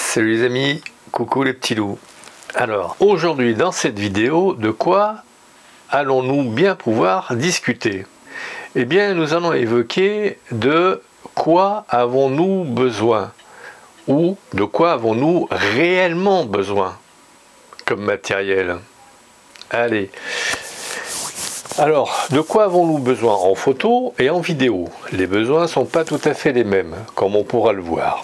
Salut les amis, coucou les petits loups. Alors aujourd'hui dans cette vidéo, de quoi allons-nous bien pouvoir discuter? Eh bien nous allons évoquer de quoi avons-nous besoin ou de quoi avons-nous réellement besoin comme matériel. Allez, alors de quoi avons-nous besoin en photo et en vidéo? Les besoins ne sont pas tout à fait les mêmes comme on pourra le voir.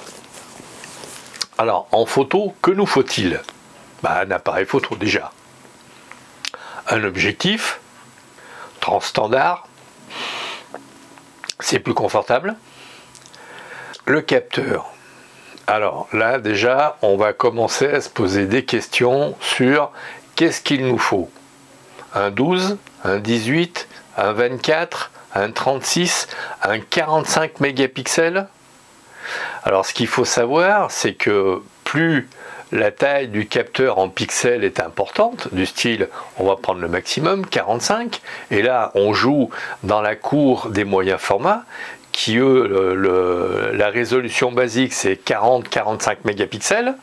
Alors, en photo, que nous faut-il? Un appareil photo déjà. Un objectif, transstandard, c'est plus confortable. Le capteur. Alors là, déjà, on va commencer à se poser des questions sur qu'est-ce qu'il nous faut. Un 12, un 18, un 24, un 36, un 45 mégapixels. Alors ce qu'il faut savoir, c'est que plus la taille du capteur en pixels est importante, du style on va prendre le maximum, 45, et là on joue dans la cour des moyens formats, qui eux, la résolution basique c'est 40-45 mégapixels,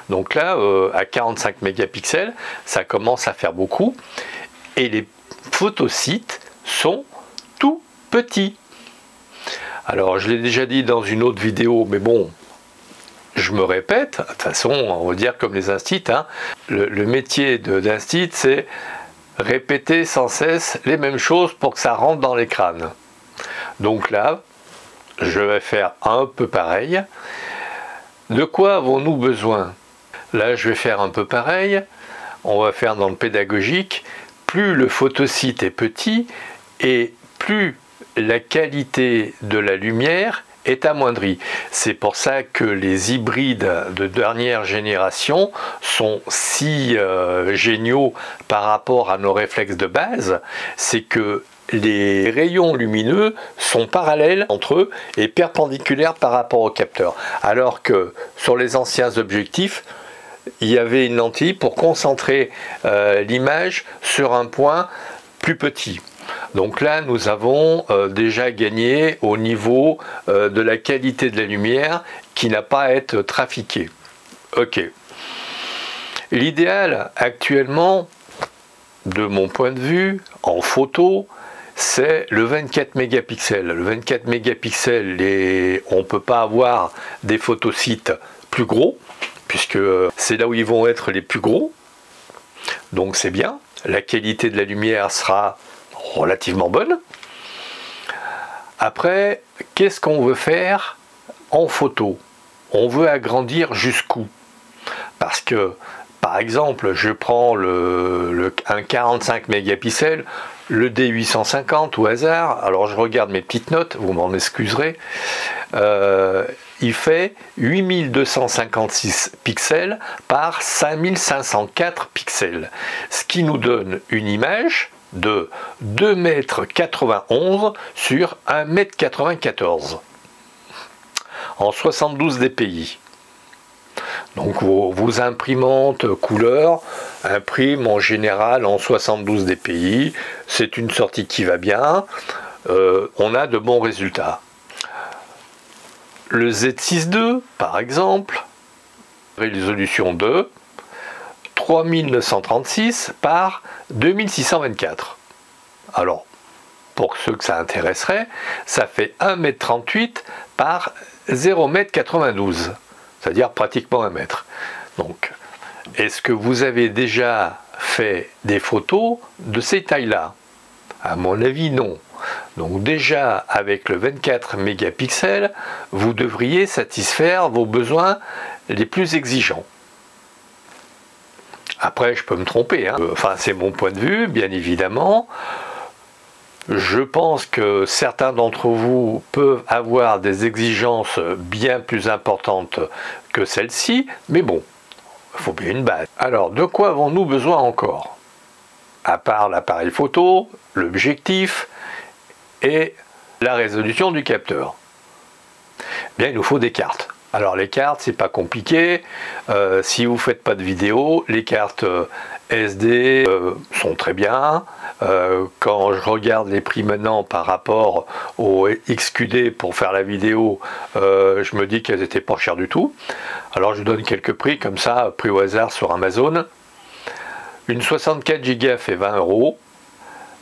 donc là à 45 mégapixels, ça commence à faire beaucoup, et les photosites sont tout petits. Alors je l'ai déjà dit dans une autre vidéo, mais bon, je me répète, de toute façon on va dire comme les instits, hein, le métier d'instit c'est répéter sans cesse les mêmes choses pour que ça rentre dans les crânes. Donc là, je vais faire un peu pareil. De quoi avons-nous besoin? Là je vais faire un peu pareil, on va faire dans le pédagogique, plus le photosite est petit et plus la qualité de la lumière est amoindrie. C'est pour ça que les hybrides de dernière génération sont si géniaux par rapport à nos réflexes de base, c'est que les rayons lumineux sont parallèles entre eux et perpendiculaires par rapport au capteur. Alors que sur les anciens objectifs, il y avait une lentille pour concentrer l'image sur un point plus petit. Donc là, nous avons déjà gagné au niveau de la qualité de la lumière qui n'a pas à être trafiquée. Ok. L'idéal actuellement, de mon point de vue, en photo, c'est le 24 mégapixels. Le 24 mégapixels, on ne peut pas avoir des photosites plus gros, puisque c'est là où ils vont être les plus gros. Donc c'est bien. La qualité de la lumière sera relativement bonne. Après, qu'est-ce qu'on veut faire en photo? On veut agrandir jusqu'où? Parce que, par exemple, je prends un 45 mégapixels, le D850 au hasard, alors je regarde mes petites notes, vous m'en excuserez, il fait 8256 pixels par 5504 pixels, ce qui nous donne une image de 2,91 m sur 1,94 m en 72 dpi. Donc vos imprimantes couleur impriment en général en 72 dpi, c'est une sortie qui va bien, on a de bons résultats. Le Z6 II par exemple, résolution de 3936 par 2624. Alors, pour ceux que ça intéresserait, ça fait 1,38 m par 0,92 m, c'est-à-dire pratiquement 1 mètre. Donc, est-ce que vous avez déjà fait des photos de ces tailles-là? À mon avis, non. Donc déjà, avec le 24 mégapixels, vous devriez satisfaire vos besoins les plus exigeants. Après, je peux me tromper, hein. Enfin, c'est mon point de vue, bien évidemment. Je pense que certains d'entre vous peuvent avoir des exigences bien plus importantes que celle-ci, mais bon, il faut bien une base. Alors, de quoi avons-nous besoin encore? À part l'appareil photo, l'objectif et la résolution du capteur. Bien, il nous faut des cartes. Alors les cartes, c'est pas compliqué, si vous faites pas de vidéo, les cartes SD sont très bien. Quand je regarde les prix maintenant par rapport au XQD pour faire la vidéo, je me dis qu'elles n'étaient pas chères du tout. Alors je donne quelques prix comme ça, prix au hasard sur Amazon. Une 64 Go fait 20 €.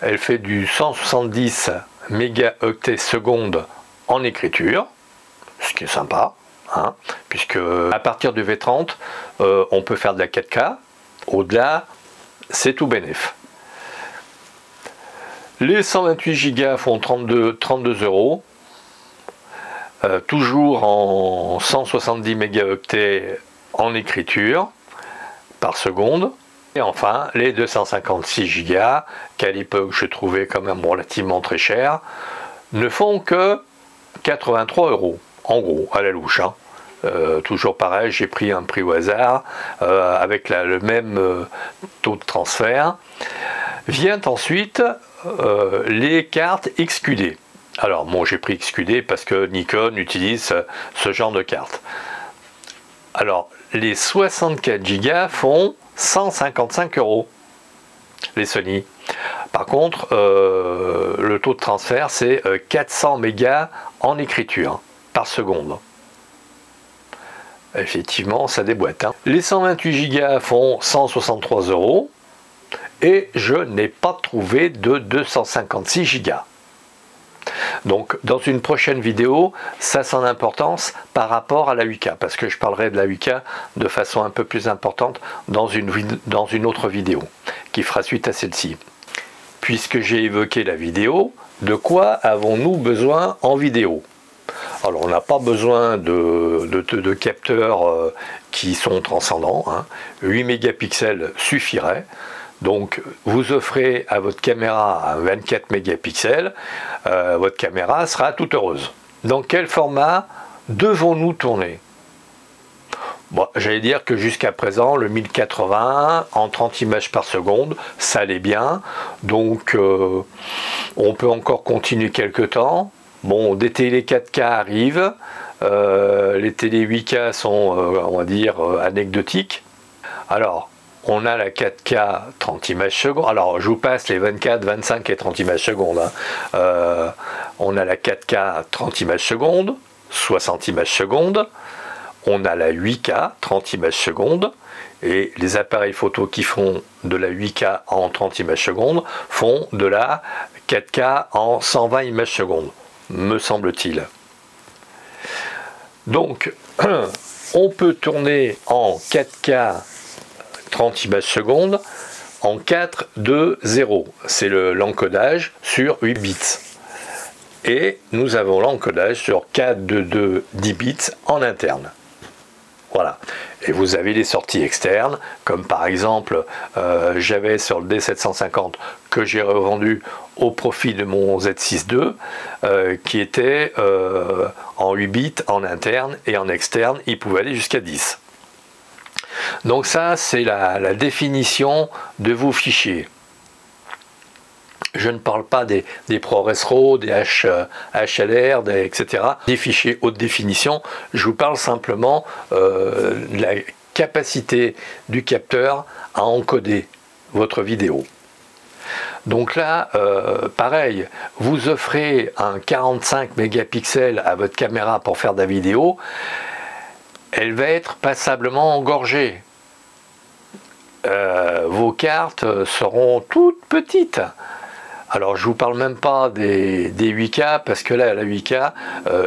Elle fait du 170 mégaoctets seconde en écriture, ce qui est sympa, hein, puisque à partir du V30, on peut faire de la 4K. Au-delà, c'est tout bénef. Les 128 Go font 32 €, toujours en 170 mégaoctets en écriture par seconde. Et enfin, les 256 Go, qu'à l'époque je trouvais quand même relativement très cher, ne font que 83 €, en gros, à la louche. Hein. Toujours pareil, j'ai pris un prix au hasard, avec le même taux de transfert. Vient ensuite les cartes XQD. Alors bon, j'ai pris XQD parce que Nikon utilise ce genre de carte. Alors, les 64 Go font 155 €, les Sony. Par contre, le taux de transfert, c'est 400 mégas en écriture par seconde. Effectivement, ça déboîte. Hein. Les 128 Go font 163 € et je n'ai pas trouvé de 256 Go. Donc dans une prochaine vidéo, ça a son importance par rapport à la 8K, parce que je parlerai de la 8K de façon un peu plus importante dans une autre vidéo, qui fera suite à celle-ci. Puisque j'ai évoqué la vidéo, de quoi avons-nous besoin en vidéo? Alors on n'a pas besoin de capteurs qui sont transcendants, hein. 8 mégapixels suffirait. Donc vous offrez à votre caméra un 24 mégapixels, votre caméra sera toute heureuse. Dans quel format devons-nous tourner? Bon, j'allais dire que jusqu'à présent, le 1080 en 30 images par seconde, ça allait bien. Donc on peut encore continuer quelques temps. Bon, des télé 4K arrivent, les télé 8K sont, on va dire, anecdotiques. Alors, on a la 4K 30 images secondes. Alors, je vous passe les 24, 25 et 30 images secondes. Hein. On a la 4K 30 images secondes, 60 images secondes. On a la 8K 30 images secondes. Et les appareils photo qui font de la 8K en 30 images secondes font de la 4K en 120 images secondes, me semble-t-il. Donc, on peut tourner en 4K 30 images secondes en 4, 2, 0. C'est l'encodage sur 8 bits. Et nous avons l'encodage sur 4, 2, 2, 10 bits en interne. Voilà. Et vous avez les sorties externes, comme par exemple, j'avais sur le D750 que j'ai revendu au profit de mon Z6 II, qui était en 8 bits en interne, et en externe, il pouvait aller jusqu'à 10. Donc ça, c'est la définition de vos fichiers. Je ne parle pas des ProRes RAW, des HLR, etc. Des fichiers haute définition. Je vous parle simplement de la capacité du capteur à encoder votre vidéo. Donc là, pareil, vous offrez un 45 mégapixels à votre caméra pour faire de la vidéo, elle va être passablement engorgée. Vos cartes seront toutes petites. Alors je vous parle même pas des 8K, parce que là, la 8K,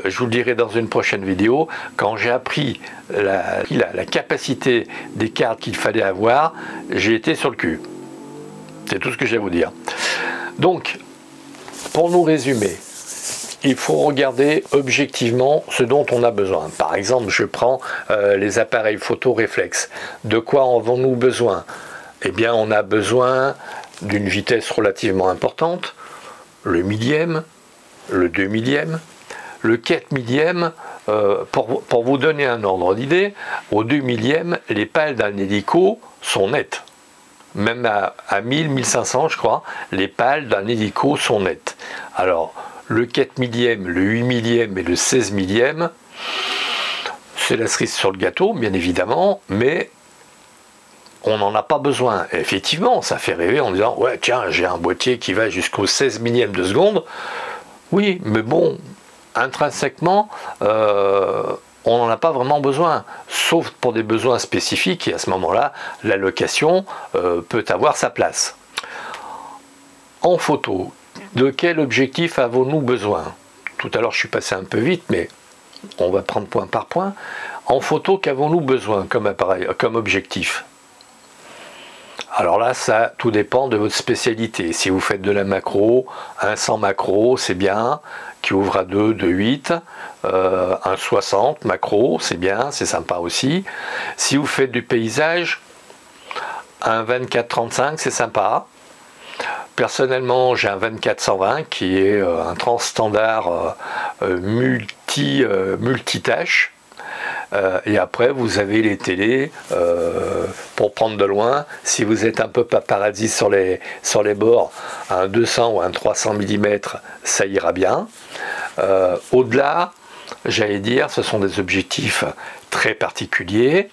je vous le dirai dans une prochaine vidéo, quand j'ai appris la capacité des cartes qu'il fallait avoir, j'ai été sur le cul. C'est tout ce que j'ai à vous dire. Donc, pour nous résumer, il faut regarder objectivement ce dont on a besoin. Par exemple, je prends les appareils photo réflexes. De quoi avons-nous besoin? Eh bien, on a besoin d'une vitesse relativement importante, le millième, le 2 millième, le 4 millième. Pour vous donner un ordre d'idée, au 2 millième, les pales d'un hélico sont nettes. Même à 1000, 1500, je crois, les pales d'un hélico sont nettes. Alors, le 4 millième, le 8 millième et le 16 millième, c'est la cerise sur le gâteau, bien évidemment, mais on n'en a pas besoin. Et effectivement, ça fait rêver en disant, ouais, tiens, j'ai un boîtier qui va jusqu'au 16 millième de seconde. Oui, mais bon, intrinsèquement, on n'en a pas vraiment besoin, sauf pour des besoins spécifiques, et à ce moment-là, la location peut avoir sa place. En photo, de quel objectif avons-nous besoin? Tout à l'heure, je suis passé un peu vite, mais on va prendre point par point. En photo, qu'avons-nous besoin comme appareil, comme objectif? Alors là, ça, tout dépend de votre spécialité. Si vous faites de la macro, un 100 macro, c'est bien, qui ouvre à 2, 2,8, un 60 macro, c'est bien, c'est sympa aussi. Si vous faites du paysage, un 24-35, c'est sympa. Personnellement, j'ai un 24-120 qui est un transstandard multitâche. Et après, vous avez les télés pour prendre de loin. Si vous êtes un peu paparazzi sur les bords, un 200 ou un 300 mm, ça ira bien. Au-delà, j'allais dire, ce sont des objectifs très particuliers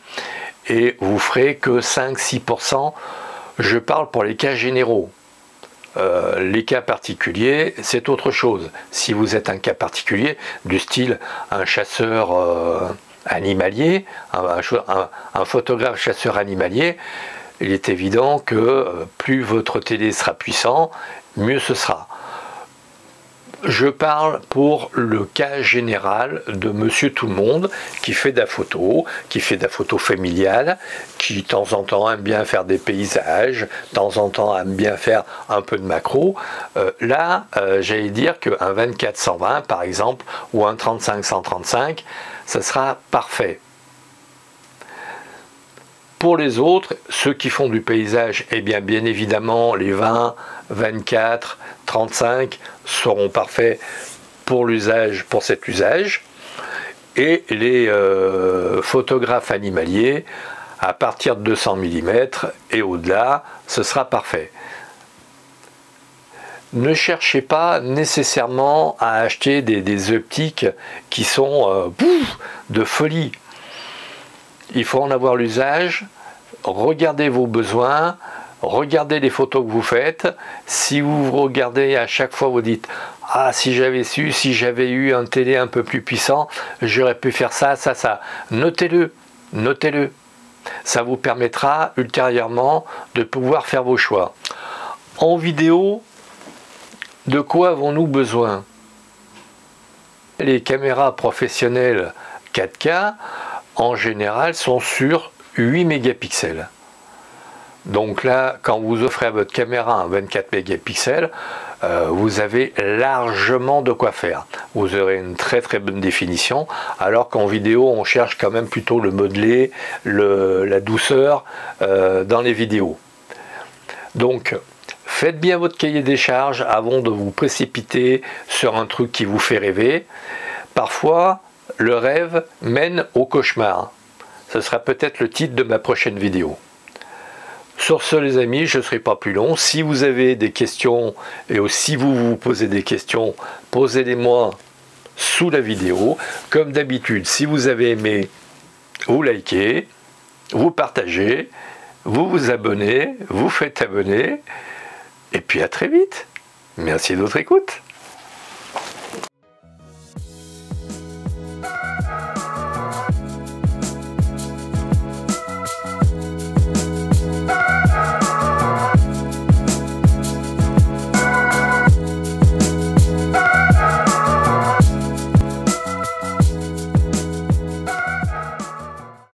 et vous ferez que 5-6%. Je parle pour les cas généraux. Les cas particuliers, c'est autre chose. Si vous êtes un cas particulier, du style un chasseur animalier, un photographe chasseur animalier, il est évident que plus votre télé sera puissant, mieux ce sera. Je parle pour le cas général de monsieur tout le monde qui fait de la photo, familiale, qui de temps en temps aime bien faire des paysages, de temps en temps aime bien faire un peu de macro. Là, j'allais dire qu'un 24-120 par exemple, ou un 35-135, ça sera parfait. Pour les autres, ceux qui font du paysage, eh bien évidemment, les 20, 24, 35 seront parfaits pour l'usage, pour cet usage. Et les photographes animaliers, à partir de 200 mm et au-delà, ce sera parfait. Ne cherchez pas nécessairement à acheter des optiques qui sont de folie. Il faut en avoir l'usage, regardez vos besoins, regardez les photos que vous faites. Si vous regardez à chaque fois, vous dites « Ah, si j'avais su, si j'avais eu un télé un peu plus puissant, j'aurais pu faire ça, ça, ça. » Notez-le, notez-le. Ça vous permettra ultérieurement de pouvoir faire vos choix. En vidéo, de quoi avons-nous besoin? Les caméras professionnelles 4K, en général, sont sur 8 mégapixels. Donc là, quand vous offrez à votre caméra un 24 mégapixels, vous avez largement de quoi faire. Vous aurez une très très bonne définition, alors qu'en vidéo, on cherche quand même plutôt le modelé, la douceur dans les vidéos. Donc, faites bien votre cahier des charges avant de vous précipiter sur un truc qui vous fait rêver. Parfois, le rêve mène au cauchemar. Ce sera peut-être le titre de ma prochaine vidéo. Sur ce, les amis, je ne serai pas plus long. Si vous avez des questions et si vous vous posez des questions, posez-les-moi sous la vidéo. Comme d'habitude, si vous avez aimé, vous likez, vous partagez, vous vous abonnez, vous faites abonner. Et puis à très vite. Merci de votre écoute.